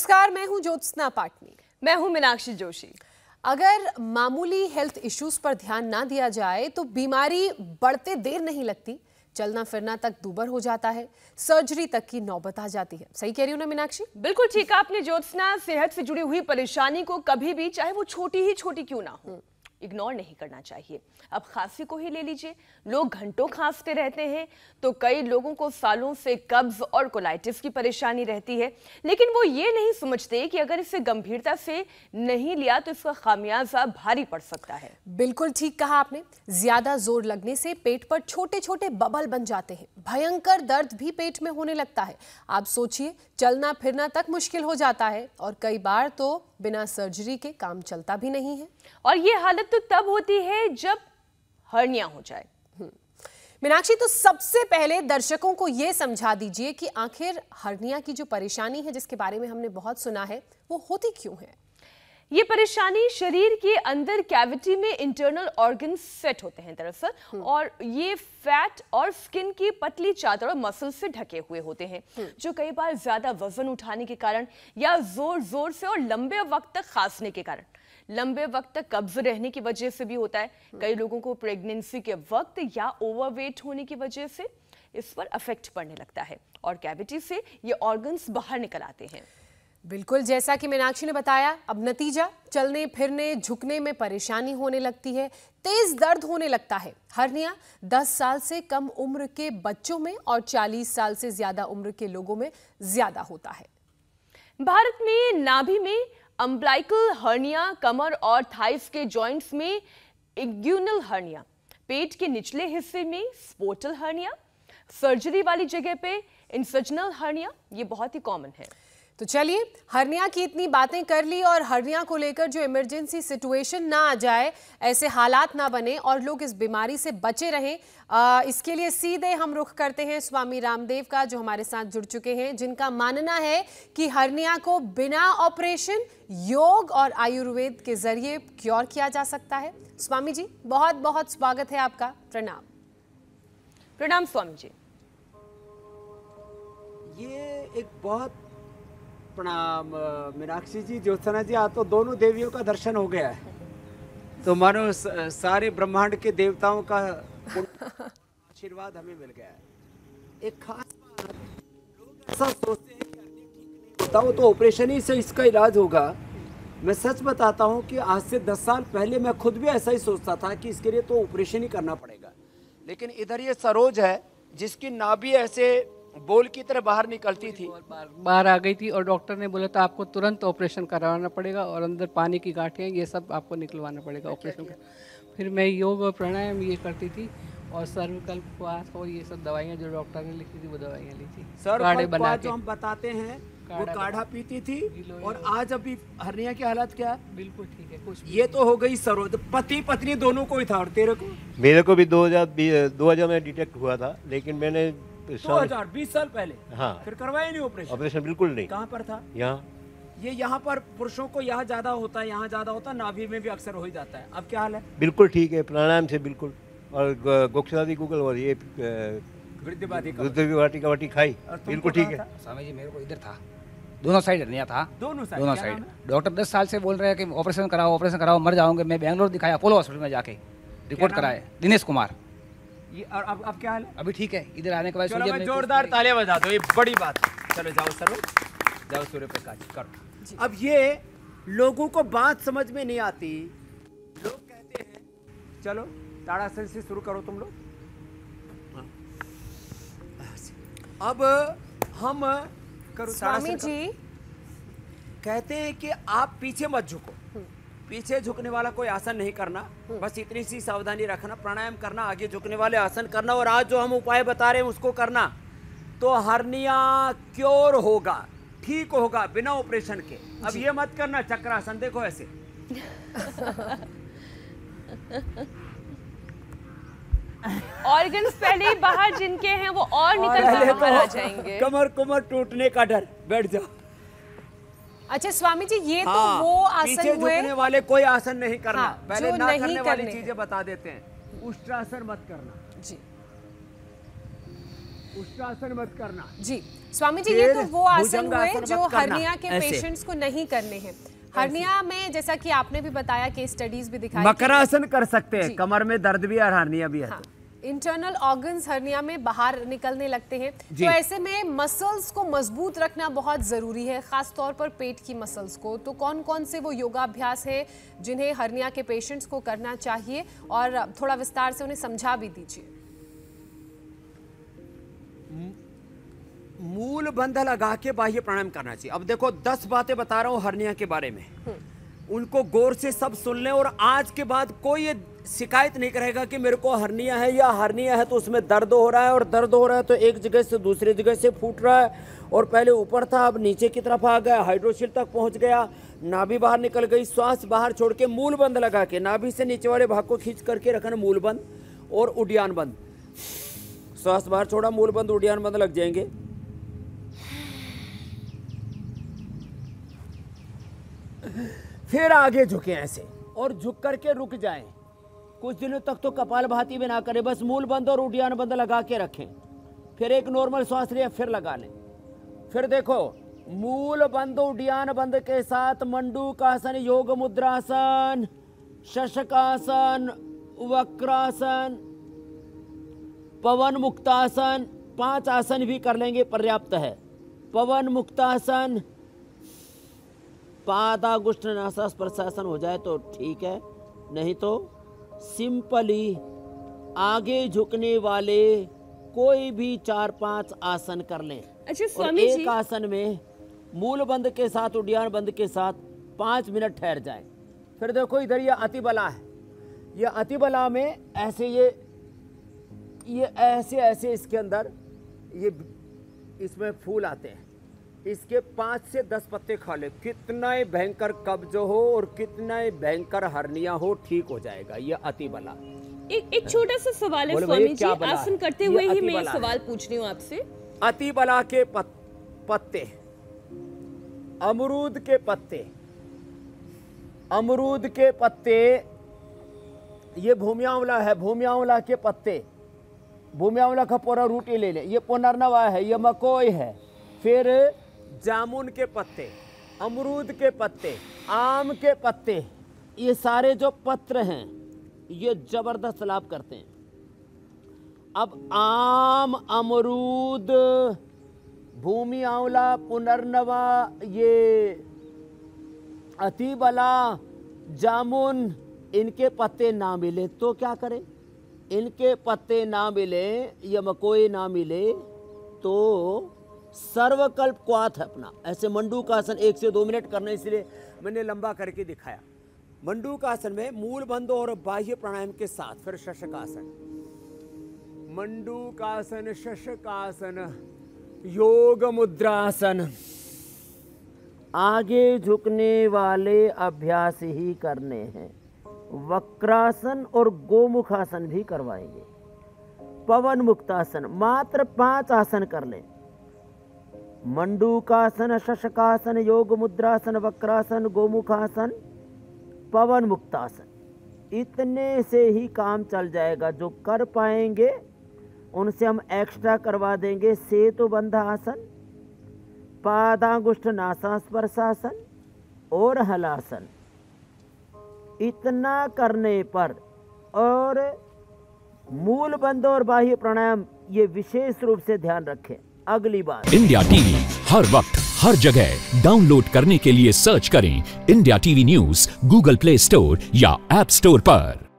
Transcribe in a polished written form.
नमस्कार, मैं हूं ज्योत्सना पाटनी। मैं हूं मीनाक्षी जोशी। अगर मामूली हेल्थ इश्यूज पर ध्यान ना दिया जाए तो बीमारी बढ़ते देर नहीं लगती, चलना फिरना तक दूभर हो जाता है, सर्जरी तक की नौबत आ जाती है। सही कह रही हूं ना मीनाक्षी? बिल्कुल ठीक आपने ज्योत्सना। सेहत से जुड़ी हुई परेशानी को कभी भी, चाहे वो छोटी ही छोटी क्यों ना हो, इग्नोर नहीं करना चाहिए। अब खांसी को ही ले लीजिए, लोग घंटों खांसते रहते हैं, तो कई लोगों को सालों से कब्ज और कोलाइटिस की परेशानी रहती है, लेकिन वो ये नहीं समझते कि अगर इसे गंभीरता से नहीं लिया तो इसका खामियाजा भारी पड़ सकता है। बिल्कुल ठीक कहा आपने। ज्यादा जोर लगने से पेट पर छोटे छोटे बबल बन जाते हैं, भयंकर दर्द भी पेट में होने लगता है। आप सोचिए, चलना फिरना तक मुश्किल हो जाता है और कई बार तो बिना सर्जरी के काम चलता भी नहीं है। और ये हालत तो तब होती है जब हर्निया हो जाए। मीनाक्षी, तो सबसे पहले दर्शकों को यह समझा दीजिए कि आखिर हर्निया की जो परेशानी है, जिसके बारे में हमने बहुत सुना है, वो होती क्यों है? ये परेशानी शरीर के अंदर कैविटी में इंटरनल ऑर्गन सेट होते हैं दरअसल, और ये फैट और स्किन की पतली चादर और मसल से ढके हुए होते हैं, जो कई बार ज्यादा वजन उठाने के कारण या जोर जोर से और लंबे वक्त तक खांसने के कारण, लंबे वक्त तक कब्ज रहने की वजह से भी होता है। कई लोगों को प्रेगनेंसी के वक्त या ओवरवेट होने की वजह से इस पर अफेक्ट पड़ने लगता है और कैविटी से ये ऑर्गन्स बाहर निकल आते हैं। बिल्कुल जैसा कि मीनाक्षी ने बताया, अब नतीजा, चलने फिरने झुकने में परेशानी होने लगती है, तेज दर्द होने लगता है। हर्निया 10 साल से कम उम्र के बच्चों में और 40 साल से ज्यादा उम्र के लोगों में ज्यादा होता है। भारत में नाभि में अम्ब्लाइकल हर्निया, कमर और थाइस के जॉइंट्स में इंग्यूनल हर्निया, पेट के निचले हिस्से में स्पोर्टल हर्निया, सर्जरी वाली जगह पे इंसजनल हर्निया, ये बहुत ही कॉमन है। तो चलिए, हर्निया की इतनी बातें कर ली और हर्निया को लेकर जो इमरजेंसी सिचुएशन ना आ जाए, ऐसे हालात ना बने और लोग इस बीमारी से बचे रहें, इसके लिए सीधे हम रुख करते हैं स्वामी रामदेव का, जो हमारे साथ जुड़ चुके हैं, जिनका मानना है कि हर्निया को बिना ऑपरेशन, योग और आयुर्वेद के जरिए क्योर किया जा सकता है। स्वामी जी, बहुत बहुत स्वागत है आपका। प्रणाम। प्रणाम स्वामी जी। ये एक बहुत प्रणाम मीनाक्षी जी, ज्योत्सना जी, आज तो दोनों देवियों का दर्शन हो गया है, तो मानो सारे ब्रह्मांड के देवताओं का आशीर्वाद हमें मिल गया है। एक खास बात, लोग ऐसा सोचते हैं कि हड्डी ठीक नहीं होता, वो तो ऑपरेशन ही से इसका इलाज होगा। मैं सच बताता हूँ कि आज से 10 साल पहले मैं खुद भी ऐसा ही सोचता था कि इसके लिए तो ऑपरेशन ही करना पड़ेगा, लेकिन इधर ये सरोज है जिसकी नाभि ऐसे बोल की तरह बाहर निकलती थी, बाहर आ गई थी और डॉक्टर ने बोला था आपको तुरंत ऑपरेशन करवाना पड़ेगा और अंदर पानी की गांठें, ये सब आपको निकलवाना पड़ेगा ऑपरेशन का। फिर मैं योग और प्राणायाम ये करती थी और सर्विकल क्वास और ये सब दवाइयाँ जो डॉक्टर ने लिखी थी वो दवाइयाँ ली थी। काढ़े बना के जो हम बताते हैं वो काढ़ा पीती थी। और आज अभी हर्निया की हालत क्या है? बिल्कुल ठीक है। कुछ ये तो हो गई सरोज, पति पत्नी दोनों को ही था। और तेरे को? मेरे को भी 2000 में डिटेक्ट हुआ था, लेकिन मैंने 2020 साल पहले। हाँ। फिर करवाया नहीं ऑपरेशन? ऑपरेशन बिल्कुल नहीं। कहाँ पर था? यहाँ। ये यहाँ पर पुरुषों को यहाँ ज्यादा होता है, यहाँ ज्यादा होता है, नाभि में भी अक्सर हो ही जाता है। अब क्या हाल है? बिल्कुल ठीक है, प्राणायाम से बिल्कुल। और गोक्षादी गूगल और ये वृद्धि वाटी खाई, बिल्कुल ठीक है। स्वामी जी, मेरे को इधर था, दोनों साइड हर्निया था, दोनों साइड। डॉक्टर 10 साल से बोल रहे हैं कि ऑपरेशन कराओ, मर जाओगे। मैं बेंगलोर दिखाया, अपोलो हॉस्पिटल में जाके रिपोर्ट कराया, दिनेश कुमार। ये और अब क्या हाल है? अभी ठीक है। इधर आने के बाद जोरदार तालियां बजा दो, ये बड़ी बात है। चलो जाओ सर, जाओ सूर्य प्रकाश करो। अब ये लोगों को बात समझ में नहीं आती, लोग कहते हैं चलो ताड़ासन से शुरू करो तुम लोग। अब हम करो। स्वामी जी कहते हैं कि आप पीछे मत झुको, पीछे झुकने वाला कोई आसन नहीं करना, बस इतनी सी सावधानी रखना, प्राणायाम करना, आगे झुकने वाले आसन करना, और आज जो हम उपाय बता रहे हैं उसको करना, तो हर्निया क्योर होगा, ठीक होगा बिना ऑपरेशन के। अब ये मत करना चक्रासन, देखो ऐसे ऑर्गन्स पहले ही बाहर जिनके हैं वो और निकल कर बाहर आ जाएंगे। कमर टूटने का डर, बैठ जाओ। अच्छा स्वामी जी, ये हाँ, तो वो आसन पीछे हुए झुकने वाले कोई आसन नहीं करना। हाँ, पहले ना करने वाली करने चीजें बता देते हैं। उष्ट्रासन मत करना जी। उष्ट्रासन मत करना जी। स्वामी जी, ये तो वो आसन हुए भुजंगासन जो मत करना, हर्निया के ऐसे। पेशेंट्स को नहीं करने हैं। हर्निया में जैसा कि आपने भी बताया, केस स्टडीज भी दिखाई, मकरासन कर सकते हैं, जी। कमर में दर्द भी और हर्निया भी है हाँ, तो। इंटरनल ऑर्गन्स हर्निया में बाहर निकलने लगते हैं, तो ऐसे में मसल्स को मजबूत रखना बहुत ज़रूरी है, ख़ास तौर पर पेट की मसल्स को। तो कौन कौन से वो योगाभ्यास हैं जिन्हें हर्निया के पेशेंट्स को करना चाहिए, और थोड़ा विस्तार से उन्हें समझा भी दीजिए। मूल बंध लगा के बाह्य प्राणायाम करना चाहिए। अब देखो 10 बातें बता रहा हूँ हर्निया के बारे में, उनको गौर से सब सुन लें, और आज के बाद कोई ये शिकायत नहीं करेगा कि मेरे को हर्निया है, या हर्निया है तो उसमें दर्द हो रहा है, और दर्द हो रहा है तो एक जगह से दूसरी जगह से फूट रहा है, और पहले ऊपर था अब नीचे की तरफ आ गया, हाइड्रोसिल तक पहुंच गया, नाभि बाहर निकल गई। श्वास बाहर छोड़ के मूल बंद लगा के नाभि से नीचे वाले भाग को खींच करके रखना, मूल बंद और उड्डयन बंद। श्वास बाहर छोड़ा, मूल बंद उड्डयन बंद लग जाएंगे। फिर आगे झुके ऐसे, और झुक करके रुक जाएं। कुछ दिनों तक तो कपालभाति भी ना करें, बस मूल बंद और उड्डयन बंद लगा के रखें। फिर एक नॉर्मल श्वास लिया, फिर लगा लें। फिर देखो, मूल बंद उड्डयन बंद के साथ मंडूकासन, योग मुद्रासन, शशकासन, वक्रासन, पवन मुक्तासन, 5 आसन भी कर लेंगे, पर्याप्त है। पवन मुक्तासन, पादागुष्ठ नासास्पर्शासन हो जाए तो ठीक है, नहीं तो सिंपली आगे झुकने वाले कोई भी 4-5 आसन कर लें। अच्छा और स्वामी एक जी, आसन में मूल बंद के साथ उड्डयन बंद के साथ 5 मिनट ठहर जाए। फिर देखो इधर ये अतिबला है, ये अतिबला में ऐसे ये ऐसे ऐसे इसके अंदर ये इसमें फूल आते हैं, इसके 5 से 10 पत्ते खा ले, कितना ही भयंकर कब्ज हो और कितना ही भयंकर हर्निया हो, ठीक हो जाएगा। ये अतिबला। एक छोटा सा सवाल है बोलो स्वामी भाई, जी, क्या बला आसन है? करते ये हुए ही मैं अतिबला एक है। सवाल पूछ रही हूँ आपसे। अतिबला के पत्ते, अमरूद के पत्ते, अमरूद के पत्ते, ये भूमि आंवला है, भूमि आंवला के पत्ते, भूमि आंवला का पूरा रूट ही ले लें। ये पुनर्नवा है, ये मकोई है, फिर जामुन के पत्ते, अमरूद के पत्ते, आम के पत्ते, ये सारे जो पत्र हैं ये जबरदस्त लाभ करते हैं। अब आम, अमरूद, भूमि आंवला, पुनर्नवा, ये अतिबला, जामुन, इनके पत्ते ना मिले तो क्या करें? इनके पत्ते ना मिले या मकोई ना मिले तो सर्वकल्प क्वाथ है अपना, ऐसे मंडूकासन 1 से 2 मिनट करना, इसलिए मैंने लंबा करके दिखाया। मंडूकासन में मूल बंद और बाह्य प्राणायाम के साथ फिर शशकासन, मंडूकासन, शशकासन, योग मुद्रासन, आगे झुकने वाले अभ्यास ही करने हैं। वक्रासन और गोमुखासन भी करवाएंगे। पवन मुक्तासन मात्र 5 आसन कर लें। मंडूकासन, शशकासन, योग मुद्रासन, वक्रासन, गोमुखासन, पवन मुक्तासन, इतने से ही काम चल जाएगा। जो कर पाएंगे उनसे हम एक्स्ट्रा करवा देंगे। सेतु बंध आसन, पादांगुष्ठ नासास्पर्शासन और हलासन। इतना करने पर और मूल बंध और बाह्य प्राणायाम ये विशेष रूप से ध्यान रखें। अगली बात, इंडिया टीवी हर वक्त हर जगह डाउनलोड करने के लिए सर्च करें India TV news Google play store या ऐप स्टोर पर।